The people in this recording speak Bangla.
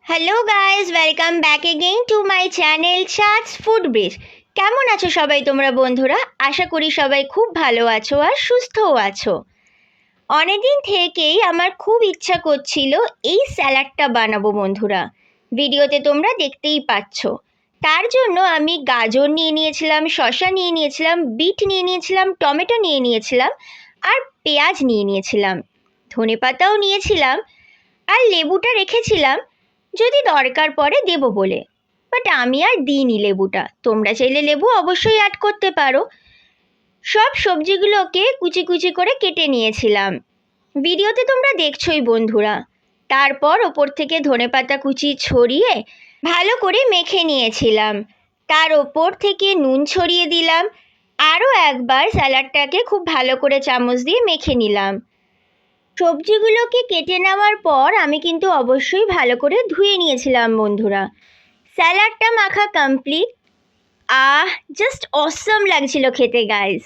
Hello guys, welcome back again to my channel Chand's food bridge. কেমন আছো সবাই তোমরা বন্ধুরা? আশা করি সবাই খুব ভালো আছো আর সুস্থও আছো। অনেকদিন থেকেই আমার খুব ইচ্ছা করছিল এই স্যালাডটা বানাবো বন্ধুরা। ভিডিওতে তোমরা দেখতেই পাচ্ছ। তার জন্য আমি গাজর নিয়ে নিয়েছিলাম, শসা নিয়ে নিয়েছিলাম, বিট নিয়ে নিয়েছিলাম, টমেটো নিয়ে নিয়েছিলাম আর পেঁয়াজ নিয়ে নিয়েছিলাম, ধনেপাতাও নিয়েছিলাম আর লেবুটা রেখেছিলাম যদি দরকার পড়ে দেবো বলে। বাট আমি আর দিইনি লেবুটা, তোমরা চাইলে লেবু অবশ্যই অ্যাড করতে পারো। সব সবজিগুলোকে কুচি কুচি করে কেটে নিয়েছিলাম, ভিডিওতে তোমরা দেখছোই বন্ধুরা। তারপর ওপর থেকে ধনেপাতা কুচি ছড়িয়ে ভালো করে মেখে নিয়েছিলাম। তার ওপর থেকে নুন ছড়িয়ে দিলাম, আরও একবার স্যালাডটাকে খুব ভালো করে চামচ দিয়ে মেখে নিলাম। সবজিগুলোকে কেটে নেওয়ার পর আমি কিন্তু অবশ্যই ভালো করে ধুয়ে নিয়েছিলাম বন্ধুরা। স্যালাডটা মাখা কমপ্লিট। জাস্ট অসম লাগছিল খেতে গাইস।